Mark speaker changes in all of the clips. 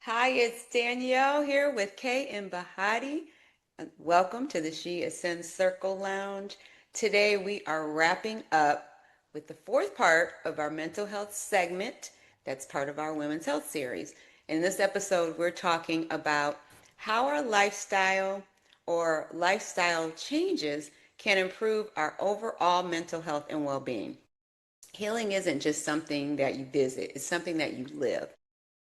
Speaker 1: Hi, it's Danielle here with Kay and Bahati. Welcome to the She Ascends Circle Lounge. Today we are wrapping up with the fourth part of our mental health segment that's part of our Women's Health series. In this episode, we're talking about how our lifestyle or lifestyle changes can improve our overall mental health and well-being. Healing isn't just something that you visit, it's something that you live.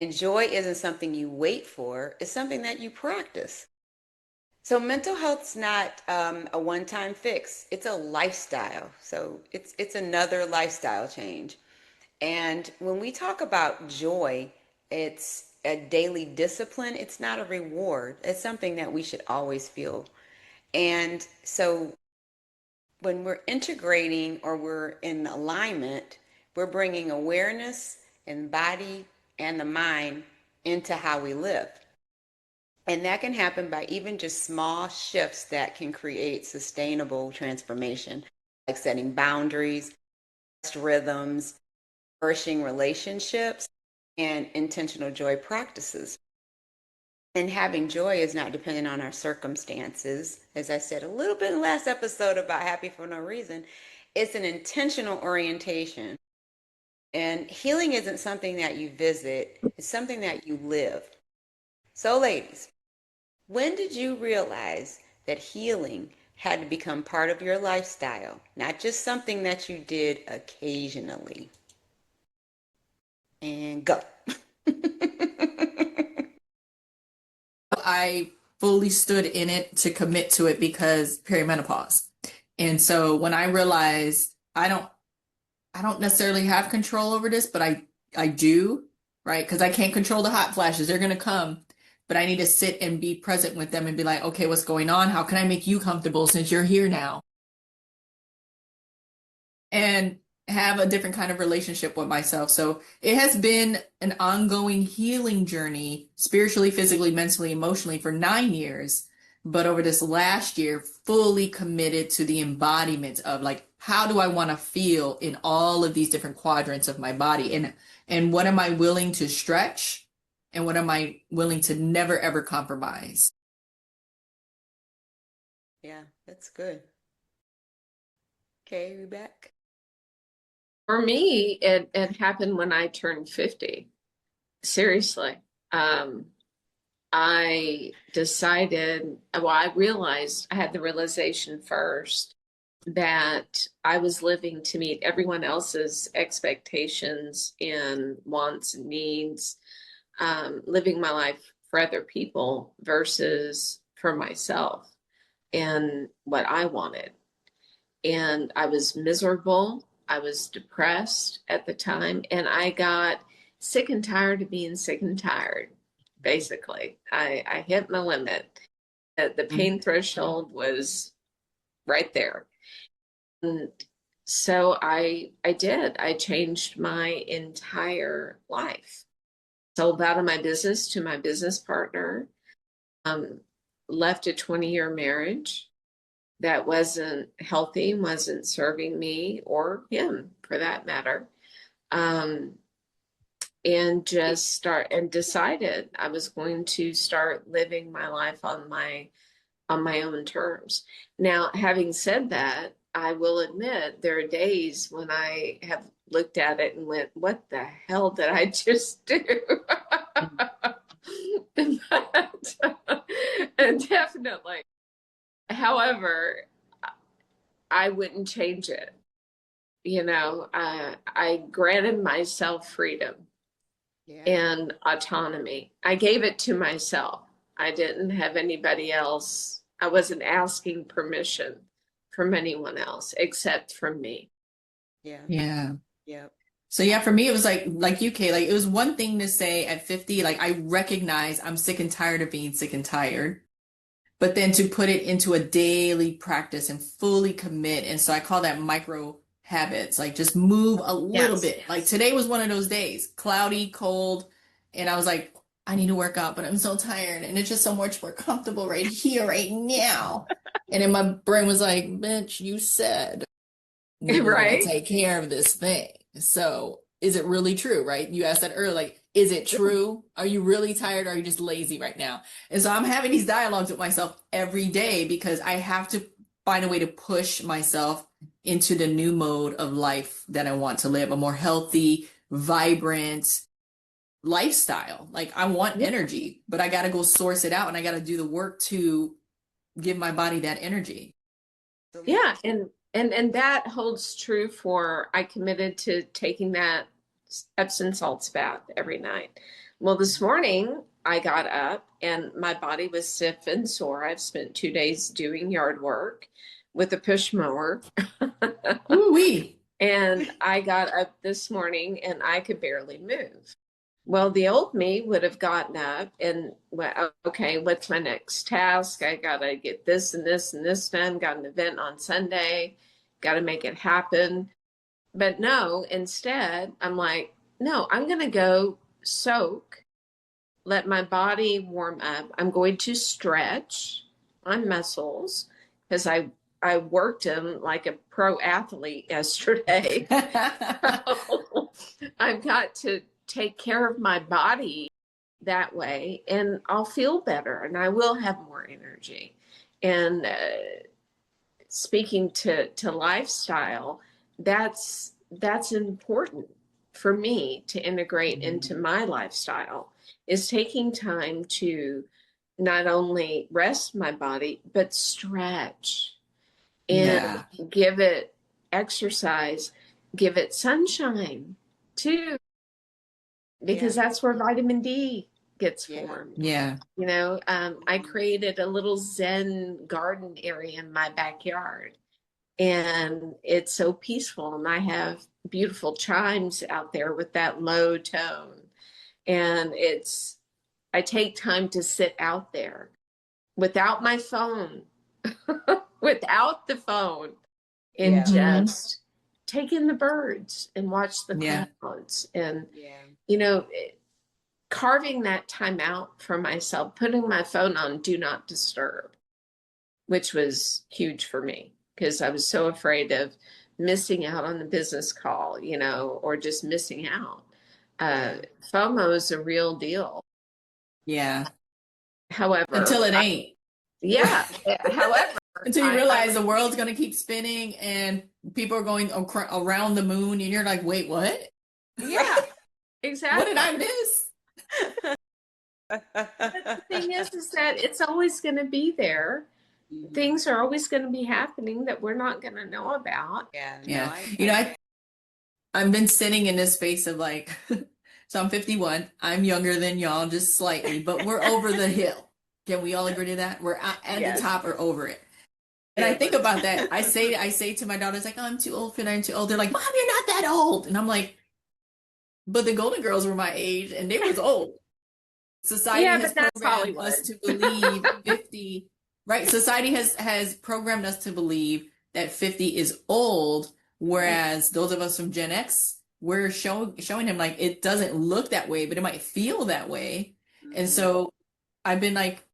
Speaker 1: And joy isn't something you wait for, it's something that you practice. So mental health's not a one-time fix. It's a lifestyle. So it's another lifestyle change. And when we talk about joy, it's a daily discipline. It's not a reward. It's something that we should always feel. And so when we're integrating or we're in alignment, we're bringing awareness and body and the mind into how we live. And that can happen by even just small shifts that can create sustainable transformation, like setting boundaries, rhythms, nourishing relationships, and intentional joy practices. And having joy is not dependent on our circumstances. As I said a little bit in the last episode about happy for no reason, it's an intentional orientation. And healing isn't something that you visit, it's something that you live. So, ladies, when did you realize that healing had to become part of your lifestyle, not just something that you did occasionally? And go.
Speaker 2: I fully stood in it to commit to it because perimenopause. And so when I realized I don't necessarily have control over this, but I do, right? Because I can't control the hot flashes. They're gonna come, but I need to sit and be present with them and be like, okay, what's going on? How can I make you comfortable since you're here now? And have a different kind of relationship with myself. So it has been an ongoing healing journey, spiritually, physically, mentally, emotionally for 9 years. But over this last year, fully committed to the embodiment of like, how do I want to feel in all of these different quadrants of my body? And what am I willing to stretch? And what am I willing to never ever compromise?
Speaker 1: Yeah, that's good. Okay, we back.
Speaker 3: For me, it happened when I turned 50. Seriously. Um, I decided, well, I realized I had the realization first that I was living to meet everyone else's expectations and wants and needs, living my life for other people versus for myself and what I wanted. And I was miserable. I was depressed at the time, and I got sick and tired of being sick and tired. Basically, I hit my limit. The pain threshold was right there, and so I did. I changed my entire life. Sold out of my business to my business partner. Um, Left a 20-year marriage that wasn't healthy, wasn't serving me or him for that matter. Um, and just start and decided I was going to start living my life on my own terms. Now, having said that, I will admit there are days when I have looked at it and went, what the hell did I just do? but, and definitely. However, I wouldn't change it. I granted myself freedom
Speaker 1: Yeah.
Speaker 3: and autonomy. I gave it to myself. I didn't have anybody else. I wasn't asking permission from anyone else except from me.
Speaker 1: Yeah.
Speaker 2: Yeah.
Speaker 1: Yeah.
Speaker 2: So yeah, for me, it was like you, Kay, like it was one thing to say at 50, like I recognize I'm sick and tired of being sick and tired, but then to put it into a daily practice and fully commit. And so I call that micro habits, like just move a little
Speaker 3: Yes.
Speaker 2: bit. Like today was one of those days, cloudy, cold, and I was like, I need to work out, but I'm so tired and it's just so much more comfortable right here, right now. And then my brain was like, bitch, you said we were going to
Speaker 3: Right?
Speaker 2: take care of this thing. So is it really true, right? You asked that earlier, like, Is it true? Are you really tired? Or are you just lazy right now? And so I'm having these dialogues with myself every day because I have to find a way to push myself into the new mode of life that I want to live, a more healthy, vibrant lifestyle. Like I want
Speaker 3: Yeah.
Speaker 2: energy, but I got to go source it out and I got to do the work to give my body that energy.
Speaker 3: Yeah, and that holds true for I committed to taking that Epsom salts bath every night. Well, this morning I got up and my body was stiff and sore. I've spent 2 days doing yard work with a push mower.
Speaker 2: Ooh-wee.
Speaker 3: And I got up this morning and I could barely move. Well, the old me would have gotten up and well, okay, what's my next task? I gotta get this and this and this done. Got an event on Sunday, gotta make it happen. But no, instead, I'm like, no, I'm gonna go soak, let my body warm up. I'm going to stretch my muscles because I worked them like a pro athlete yesterday. So I've got to take care of my body that way, and I'll feel better and I will have more energy. And speaking to lifestyle, that's important for me to integrate into my lifestyle is taking time to not only rest my body but stretch and
Speaker 2: Yeah.
Speaker 3: give it exercise, give it sunshine too, because
Speaker 1: Yeah.
Speaker 3: that's where vitamin D gets
Speaker 1: Yeah.
Speaker 3: formed.
Speaker 2: Yeah.
Speaker 3: You know, I created a little Zen garden area in my backyard, and it's so peaceful. And I have beautiful chimes out there with that low tone. And I take time to sit out there without my phone, without the phone, and
Speaker 1: Yeah.
Speaker 3: just take in the birds and watch the
Speaker 2: Yeah.
Speaker 3: clouds. And,
Speaker 1: Yeah.
Speaker 3: you know, carving that time out for myself, putting my phone on do not disturb, which was huge for me because I was so afraid of missing out on the business call, you know, or just missing out.
Speaker 1: Yeah.
Speaker 3: FOMO is a real deal.
Speaker 2: Yeah. Until
Speaker 3: However,
Speaker 2: it ain't.
Speaker 3: yeah. However,
Speaker 2: Until you
Speaker 3: I
Speaker 2: realize the world's going to keep spinning and people are going around the moon and you're like, wait, what?
Speaker 3: yeah,
Speaker 2: What did
Speaker 3: exactly.
Speaker 2: I miss?
Speaker 3: But the thing is that it's always going to be there. Things are always going to be happening that we're not going to know about.
Speaker 1: Yeah. No,
Speaker 2: Yeah.
Speaker 1: I,
Speaker 2: You know, I've been sitting in this space of like, so I'm 51. I'm younger than y'all just slightly, but we're over the hill. Can we all agree to that? We're at the
Speaker 3: Yes.
Speaker 2: top or over it. And I think about that. I say to my daughters, like, oh, I'm too old for that. I'm too old. They're like, Mom, you're not that old. And I'm like, but the Golden Girls were my age and they was old. Society
Speaker 3: Yeah,
Speaker 2: has
Speaker 3: but that's
Speaker 2: programmed
Speaker 3: Hollywood.
Speaker 2: us to believe 50, right? Society has programmed us to believe that 50 is old, whereas those of us from Gen X, we're showing them like it doesn't look that way, but it might feel that way. And so I've been like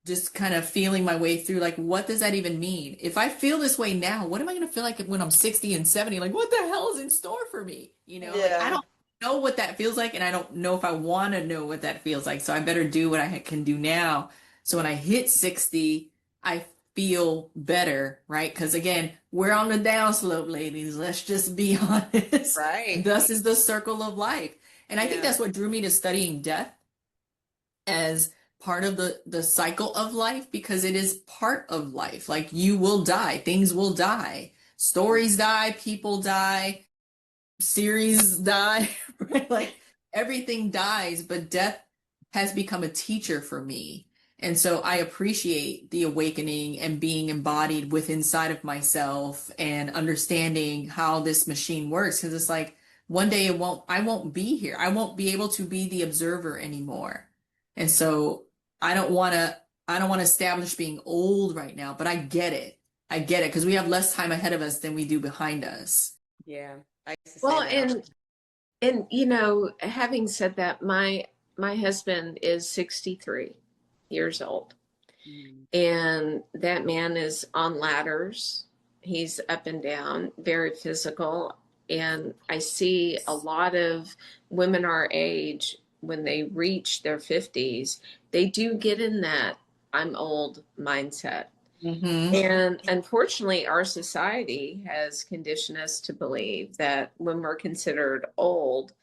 Speaker 2: just kind of feeling my way through like what does that even mean? If I feel this way now, what am I going to feel like when I'm 60 and 70? Like what the hell is in store for me? You know, like I
Speaker 1: yeah.
Speaker 2: don't know what that feels like and I don't know if I want to know what that feels like. So I better do what I can do now. So when I hit 60, I feel better, right? Because again, we're on the downslope, ladies. Let's just be honest.
Speaker 1: Right.
Speaker 2: Thus is the circle of life. And I think
Speaker 1: Yeah.
Speaker 2: that's what drew me to studying death as part of the cycle of life because it is part of life. Like you will die, things will die, stories die, people die, series die, right? Like everything dies, but death has become a teacher for me. And so I appreciate the awakening and being embodied with inside of myself and understanding how this machine works. Because it's like one day I won't be here. I won't be able to be the observer anymore. And so I don't want to establish being old right now, but I get it. I get it because we have less time ahead of us than we do behind us.
Speaker 1: Yeah. I used to say
Speaker 3: Well,
Speaker 1: that.
Speaker 3: and you know, having said that, my husband is 63 years old,
Speaker 1: Mm.
Speaker 3: and that man is on ladders. He's up and down, very physical, and I see a lot of women our age when they reach their 50s, they do get in that I'm old mindset.
Speaker 2: Mm-hmm.
Speaker 3: And unfortunately, our society has conditioned us to believe that when we're considered old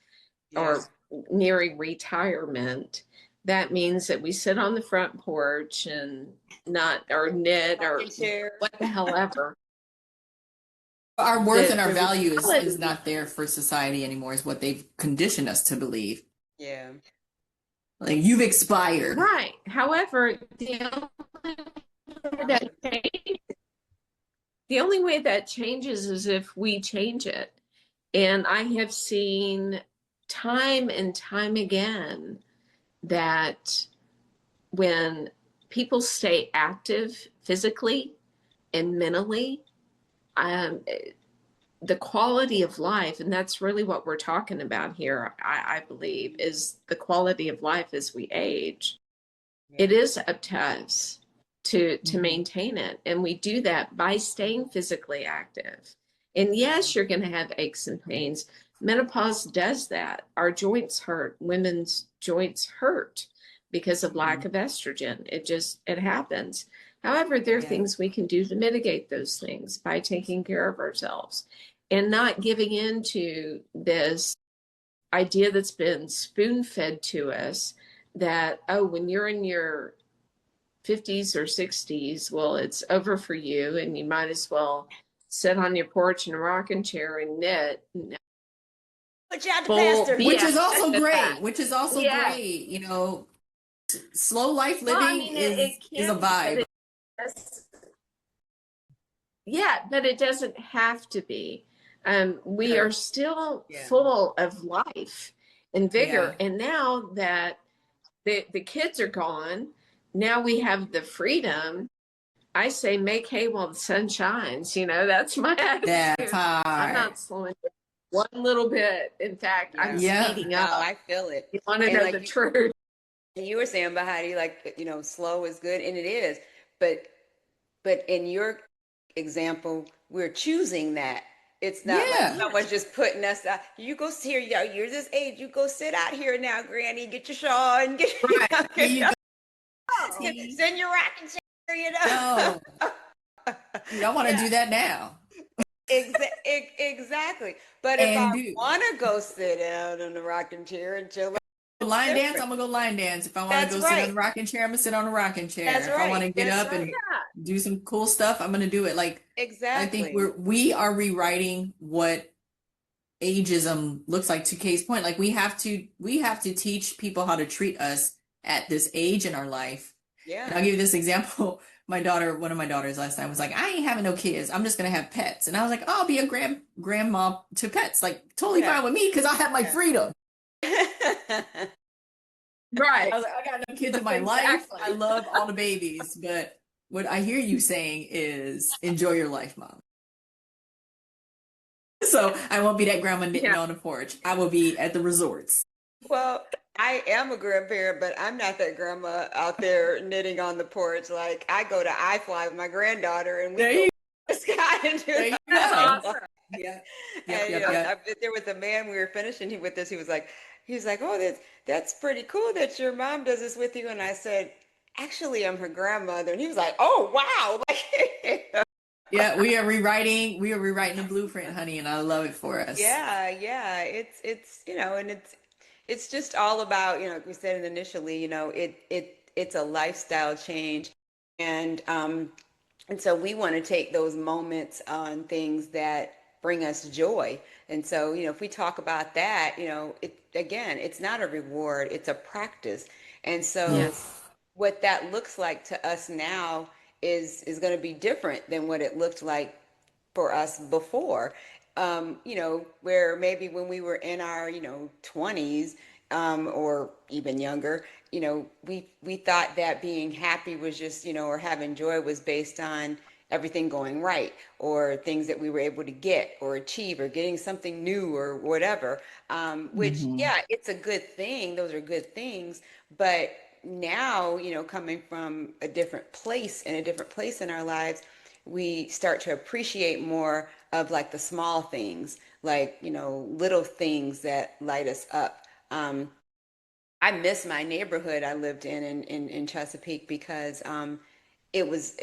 Speaker 1: Yeah.
Speaker 3: or nearing retirement, that means that we sit on the front porch and not or knit or
Speaker 1: Rocking chair.
Speaker 3: what the hell ever.
Speaker 2: Our worth and our
Speaker 3: The
Speaker 2: value is
Speaker 3: reality,
Speaker 2: not there for society anymore, is what they've conditioned us to believe.
Speaker 1: Yeah.
Speaker 2: Like, you've expired.
Speaker 3: right. However, that the only way that changes is if we change it. And I have seen time and time again that when people stay active physically and mentally, um, the quality of life, and that's really what we're talking about here, I believe, is the quality of life as we age.
Speaker 1: Yeah.
Speaker 3: It is up to us to
Speaker 2: Mhm.
Speaker 3: maintain it, and we do that by staying physically active. And yes, you're going to have aches and pains. Menopause does that. Our joints hurt. Women's joints hurt because of lack of estrogen. It happens. However, there are
Speaker 2: Yeah.
Speaker 3: things we can do to mitigate those things by taking care of ourselves and not giving in to this idea that's been spoon fed to us that, oh, when you're in your 50s or 60s, well, it's over for you and you might as well sit on your porch in a rocking chair and knit.
Speaker 1: Put you out the
Speaker 3: Full
Speaker 1: pastor.
Speaker 2: Which
Speaker 3: BS
Speaker 2: is also
Speaker 3: with that.
Speaker 2: great. Which is also
Speaker 3: Yeah.
Speaker 2: great. You know, slow life
Speaker 3: Well, I
Speaker 2: living
Speaker 3: mean, it
Speaker 2: is a
Speaker 3: can be, but
Speaker 2: vibe.
Speaker 3: yeah, but it doesn't have to be. We
Speaker 1: Sure.
Speaker 3: are still
Speaker 1: Yeah.
Speaker 3: full of life and
Speaker 2: Yeah.
Speaker 3: vigor. And now that the kids are gone, now we have the freedom. I say make hay while the sun shines. That's my
Speaker 2: That
Speaker 3: attitude. I'm
Speaker 2: part.
Speaker 3: not slowing down one little bit. In fact, I'm
Speaker 1: Yeah.
Speaker 2: Yep.
Speaker 3: speeding
Speaker 1: No,
Speaker 3: up.
Speaker 1: I feel it.
Speaker 3: You want to
Speaker 1: And
Speaker 3: know
Speaker 1: like
Speaker 3: the truth?
Speaker 1: you were saying, Bahati, like, slow is good, and it is. But in your example, we're choosing that. It's not like
Speaker 2: Yeah.
Speaker 1: someone's
Speaker 3: Yes.
Speaker 1: just putting us out. You go here, you're this age. You go sit out here now, Granny. Get your shawl and get,
Speaker 2: Right. Here you go. See?
Speaker 1: send your rocking chair.
Speaker 2: No. I want to
Speaker 1: Yeah,
Speaker 2: do that now.
Speaker 1: exactly. But if I
Speaker 2: And do.
Speaker 1: want to go sit down in the rocking chair and chill, that's
Speaker 2: Line dance,
Speaker 1: different.
Speaker 2: I'm gonna go line dance. If I want to
Speaker 1: That's
Speaker 2: go sit on
Speaker 1: right.
Speaker 2: a rocking chair, I'm gonna sit on a rocking chair.
Speaker 1: That's
Speaker 2: If I want
Speaker 1: right.
Speaker 2: to get
Speaker 1: That's
Speaker 2: up and
Speaker 1: right.
Speaker 3: Yeah.
Speaker 2: do some cool stuff, I'm gonna do it. Like, I think
Speaker 1: Exactly.
Speaker 2: we are rewriting what ageism looks like. To Kay's point, like, we have to teach people how to treat us at this age in our life. And
Speaker 1: Yeah.
Speaker 2: I'll give you this example. One of my daughters last time was like, I ain't having no kids. I'm just gonna have pets. And I was like, oh, I'll be a grandma to pets. Like, totally
Speaker 1: Yeah.
Speaker 2: fine with me because I have my
Speaker 1: Yeah.
Speaker 2: freedom.
Speaker 3: Right.
Speaker 2: I was like, I got no kids in my life.
Speaker 3: Exactly.
Speaker 2: I love all the babies, but what I hear you saying is enjoy your life, mom. So I won't be that grandma knitting
Speaker 3: Yeah.
Speaker 2: on the porch. I will be at the resorts.
Speaker 1: Well, I am a grandparent, but I'm not that grandma out there knitting on the porch. Like I go to iFly with my granddaughter and we
Speaker 2: There
Speaker 1: go
Speaker 2: you,
Speaker 1: to the sky and do
Speaker 2: there you
Speaker 3: That's
Speaker 2: go.
Speaker 3: awesome.
Speaker 2: Yeah. Yep,
Speaker 1: And
Speaker 2: yep, yep.
Speaker 1: there was a man we were finishing with this. He was like, "Oh, that's pretty cool that your mom does this with you." And I said, "Actually, I'm her grandmother." And he was like, "Oh, wow!" Like,
Speaker 2: Yeah, we are rewriting the blueprint, honey, and I love it for us.
Speaker 1: yeah. And it's just all about, like we said initially, it's a lifestyle change, and so we want to take those moments on things that bring us joy. And so, if we talk about that, it's not a reward, it's a practice. And so
Speaker 3: Yes.
Speaker 1: what that looks like to us now is going to be different than what it looked like for us before. Where maybe when we were in our, 20s, or even younger, we thought that being happy was just, or having joy was based on everything going right, or things that we were able to get or achieve, or getting something new or whatever. Which,
Speaker 2: Hmm.
Speaker 1: yeah, it's a good thing. Those are good things. But now, coming from a different place, in our lives, we start to appreciate more of like the small things, like, little things that light us up. I miss my neighborhood I lived in Chesapeake because it was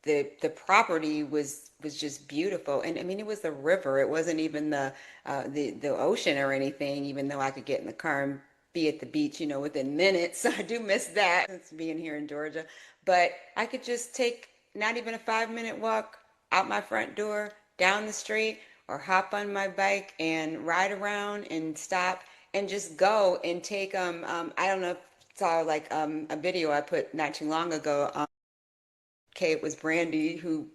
Speaker 1: the property was just beautiful. And I mean, it was the river. It wasn't even the ocean or anything, even though I could get in the car and be at the beach, within minutes. So I do miss that since being here in Georgia. But I could just take not even a 5-minute walk out my front door, down the street, or hop on my bike and ride around and stop and just go and take I don't know if you saw like a video I put not too long ago. Okay, it was Brandy who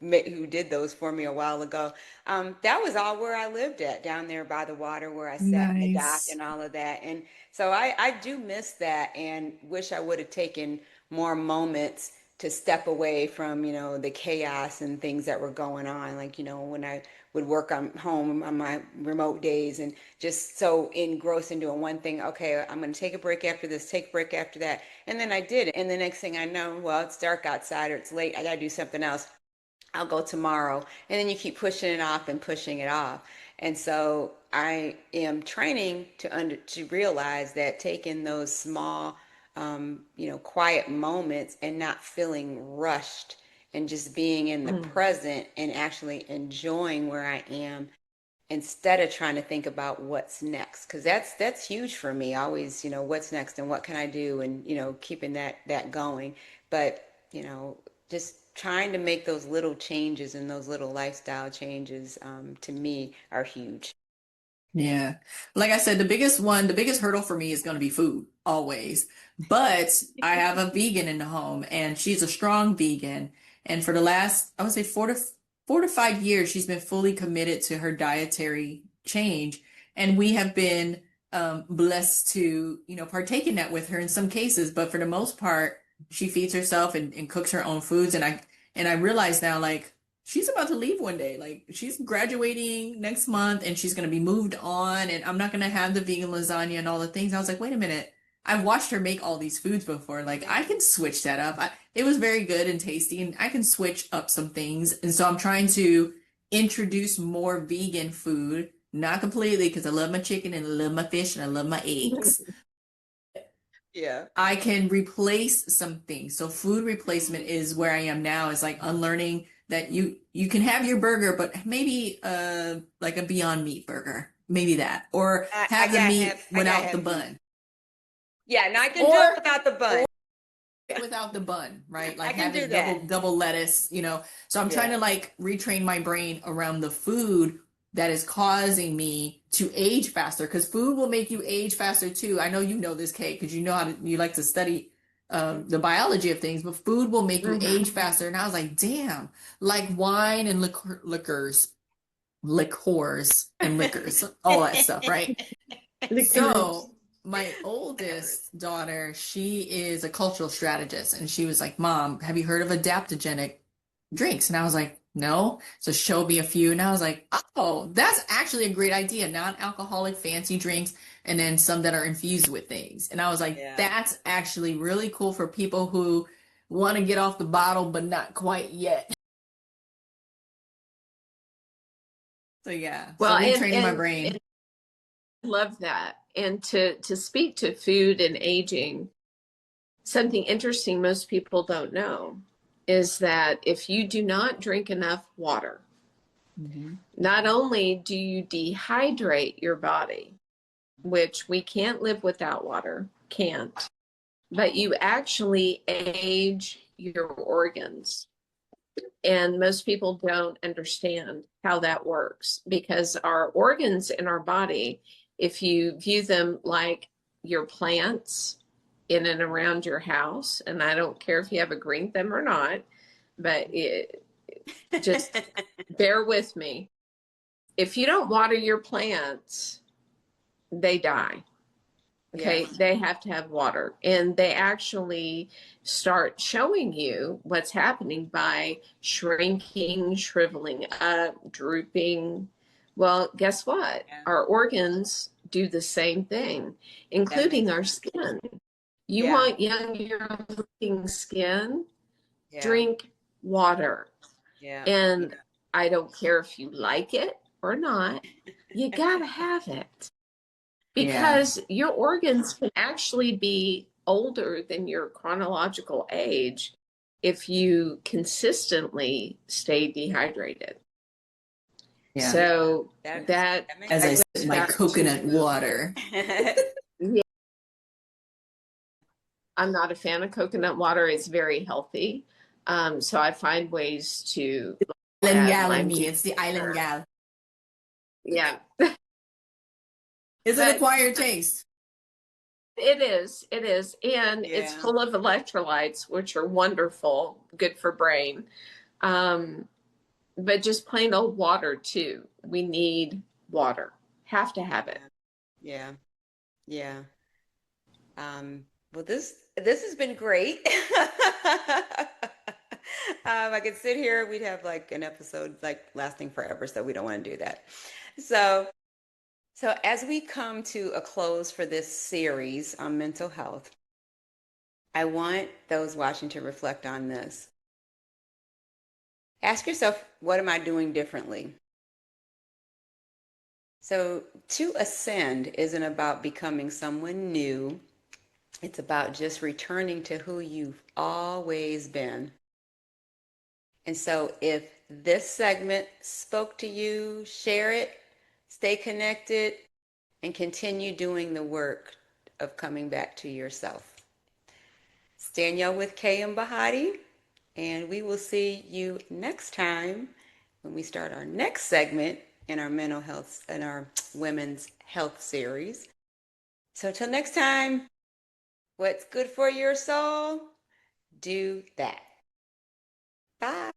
Speaker 1: did those for me a while ago. That was all where I lived at, down there by the water where I sat in the dock
Speaker 2: Nice.
Speaker 1: and all of that. And so I do miss that and wish I would have taken more moments to step away from, the chaos and things that were going on. Like, when I would work on home on my remote days and just so engrossed in doing one thing. Okay, I'm going to take a break after this, take a break after that. And then I did it. And the next thing I know, well, it's dark outside or it's late. I got to do something else. I'll go tomorrow. And then you keep pushing it off and pushing it off. And so I am training to realize that taking those small, quiet moments and not feeling rushed and just being in the
Speaker 3: Mm.
Speaker 1: present and actually enjoying where I am instead of trying to think about what's next, because that's huge for me always, what's next and what can I do, and keeping that going. But just trying to make those little changes and those little lifestyle changes, to me, are huge.
Speaker 2: Yeah. Like I said, the biggest hurdle for me is going to be food, always. But I have a vegan in the home and she's a strong vegan. And for the last, I would say 4 to 5 years, she's been fully committed to her dietary change. And we have been blessed to, partake in that with her in some cases. But for the most part, she feeds herself and cooks her own foods. And I realize now, like, she's about to leave one day. Like she's graduating next month and she's going to be moved on and I'm not going to have the vegan lasagna and all the things. I was like, wait a minute. I've watched her make all these foods before. Like I can switch that up. It was very good and tasty and I can switch up some things. And so I'm trying to introduce more vegan food, not completely because I love my chicken and I love my fish and I love my eggs.
Speaker 1: Yeah.
Speaker 2: I can replace some things. So food replacement
Speaker 1: Mm.
Speaker 2: is where I am now, is like unlearning that you can have your burger, but maybe like a Beyond Meat burger, maybe that, or
Speaker 1: I
Speaker 2: have the
Speaker 1: gotta have
Speaker 2: meat
Speaker 1: I gotta
Speaker 2: without the
Speaker 1: have meat.
Speaker 2: bun,
Speaker 1: Yeah, and I can do it
Speaker 2: or
Speaker 1: without the bun.
Speaker 2: without the bun, right?
Speaker 1: I
Speaker 2: Like
Speaker 1: can do
Speaker 2: having
Speaker 1: that.
Speaker 2: double lettuce. So I'm trying
Speaker 1: Yeah.
Speaker 2: to like retrain my brain around the food that is causing me to age faster because food will make you age faster too. I know you know this, Kate, because you know you like to study the biology of things, but food will make you age
Speaker 3: Mhm.
Speaker 2: faster. And I was like, damn, like wine and liqueurs and liquors, all that stuff, right?
Speaker 3: Liqueurs.
Speaker 2: So my
Speaker 1: Liquors.
Speaker 2: oldest daughter, she is a cultural strategist, and she was like, "Mom, have you heard of adaptogenic drinks?" And I was like, "No." So she showed me a few, and I was like, "Oh, that's actually a great idea. Non-alcoholic fancy drinks, and then some that are infused with things." And I was like,
Speaker 1: Yeah.
Speaker 2: "That's actually really cool for people who want to get off the bottle, but not quite yet." So yeah, so
Speaker 3: Well,
Speaker 2: retraining my brain.
Speaker 3: and love that. And to speak to food and aging, something interesting most people don't know is that if you do not drink enough water,
Speaker 2: Mhm.
Speaker 3: not only do you dehydrate your body, which we can't live without water, can't, but you actually age your organs. And most people don't understand how that works because our organs in our body, if you view them like your plants in and around your house, and I don't care if you have a green thumb or not, but just bear with me. If you don't water your plants, they die. Okay,
Speaker 1: Yes.
Speaker 3: they have to have water, and they actually start showing you what's happening by shrinking, shriveling up, drooping. Well, guess what?
Speaker 1: Yeah.
Speaker 3: Our organs do the same thing,
Speaker 1: That
Speaker 3: including
Speaker 1: makes
Speaker 3: our
Speaker 1: sense.
Speaker 3: skin. You
Speaker 1: Yeah.
Speaker 3: want younger looking skin?
Speaker 1: Yeah.
Speaker 3: Drink water.
Speaker 1: Yeah. Yeah.
Speaker 3: And I don't care if you like it or not, you gotta have it
Speaker 2: Yeah.
Speaker 3: because your organs can actually be older than your chronological age if you consistently stay dehydrated.
Speaker 2: Yeah.
Speaker 3: So
Speaker 1: That
Speaker 3: that
Speaker 1: that makes
Speaker 2: As I
Speaker 3: goes
Speaker 2: sip my
Speaker 3: back
Speaker 2: coconut
Speaker 3: to,
Speaker 2: water.
Speaker 3: yeah, I'm not a fan of coconut water. It's very healthy. So I find ways to
Speaker 2: Island
Speaker 3: add
Speaker 2: gal in
Speaker 3: lime
Speaker 2: me.
Speaker 3: juice.
Speaker 2: It's the island gal.
Speaker 3: Yeah,
Speaker 2: It's an
Speaker 3: but
Speaker 2: acquired taste.
Speaker 3: it is. It is. And it's
Speaker 1: Yeah.
Speaker 3: full of electrolytes, which are wonderful, good for brain. Um, but just plain old water too. We need water. Have to have it.
Speaker 1: Yeah. Yeah. Well, this has been great. I could sit here, we'd have like an episode like lasting forever, so we don't want to do that. So, so as we come to a close for this series on mental health, I want those watching to reflect on this. Ask yourself, what am I doing differently? So, to ascend isn't about becoming someone new. It's about just returning to who you've always been. And so, if this segment spoke to you, share it, stay connected, and continue doing the work of coming back to yourself. It's Danielle with Kay and Bahati, and we will see you next time when we start our next segment in our mental health and our women's health series. So, till next time, what's good for your soul? Do that. Bye.